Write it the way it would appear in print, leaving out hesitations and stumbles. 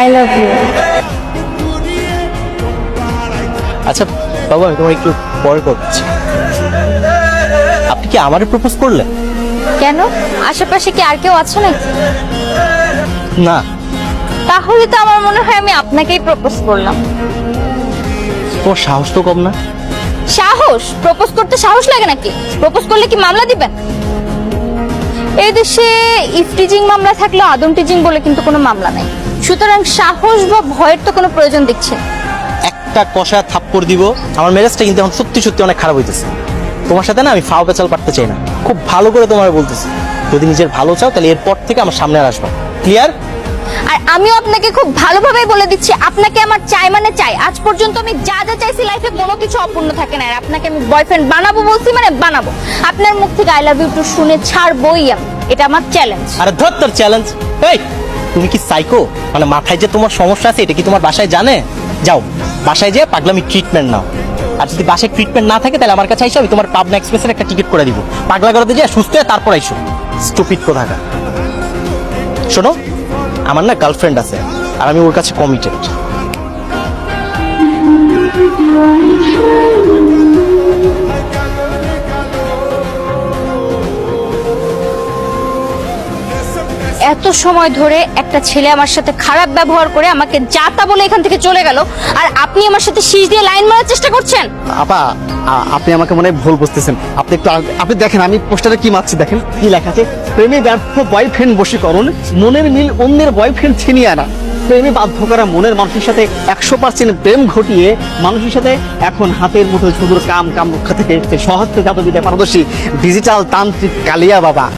I love you. আচ্ছা বাবু, আমি তোমার একটু পরে করছি। আপনি কি আমারে প্রপোজ করলেন? কেন, আশেপাশে কি আর কেউ আছে নাকি? না। তাহলে তো আমার মনে হয় আমি আপনাকেই প্রপোজ করলাম। তোমার সাহস তো কম না। সাহস? প্রপোজ করতে সাহস লাগে নাকি? প্রপোজ করলে কি মামলা দিবেন? এই দেশে ইফটিজিং মামলা থাকলেও আদম টিজিং বলে কিন্তু কোনো মামলা নাই। সুতরাং সাহস বা ভয়ের তো কোনো প্রয়োজন দেখছে না। একটা কষা থাপ্পড় দিব, আমার মেজাজটা কিন্তু এখন সত্যি সত্যি অনেক খারাপ হইতেছে। তোমার সাথে না আমি ফাও পেঁচাল পারতে চাই না। খুব ভালো করে তোমার বলতেছি, যদি নিজের ভালো চাও তাহলে এরপর থেকে আমার সামনে আর আসবা। ক্লিয়ার? আর আমিও আপনাকে খুব ভালোভাবেই বলে দিচ্ছি, আপনাকে আমার চাই মানে চাই। আজ পর্যন্ত আমি যা যা চাইছি লাইফে কোনো কিছু অপূর্ণ থাকে না। আর আপনাকে আমি বয়ফ্রেন্ড বানাবো বলছি মানে বানাবো। আপনার মুখ থেকে আই লাভ ইউ টু শুনে ছাড়বই আমি, এটা আমার চ্যালেঞ্জ। আরে ধর তোর চ্যালেঞ্জ। এই তুমি কি সাইকো? মানে মাথায় যে তোমার সমস্যা আছে এটা কি তোমার বাসায় জানে? যাও বাসায় যেয়ে পাগলামি ট্রিটমেন্ট নাও। আর যদি বাসায় ট্রিটমেন্ট না থাকে তাহলে আমার কাছে আইসো, আমি তোমার পাবনা এক্সপ্রেসের একটা টিকিট করে দিব। পাগলা করাতে যেয়ে সুস্থ হয়ে তারপর আইসো। স্টুপিড কোথাকার। শোনো, আমার না গার্লফ্রেন্ড আছে আর আমি ওর কাছে কমিটেড। এত সময় ধরে একটা ছেলে আমার সাথে খারাপ ব্যবহার করে আমাকে যা তা বলে এখান থেকে চলে গেল, আর আপনি আমার সাথে শীষ দিয়ে লাইন মারার চেষ্টা করছেন। আপা, আপনি আমাকে মনে হয় ভুল বুঝতেছেন। আপনি দেখেন আমি পোস্টারে কি মারছি, দেখেন কি লেখা আছে, প্রেমে ব্যর্থ বয়ফ্রেন্ড বশীকরণ, মনের মিল অন্যের বয়ফ্রেন্ড ছিনিয়ে আনা, প্রেমে বাধ্য করা মনের মানুষের সাথে 100% প্রেম ঘটিয়ে মানুষের সাথে এখন হাতের মুঠোয় সুদূর কাম রক্ষা থেকে শহর থেকে জাদুবিদ্যা পারদর্শী ডিজিটাল তান্ত্রিক কালিয়া বাবা।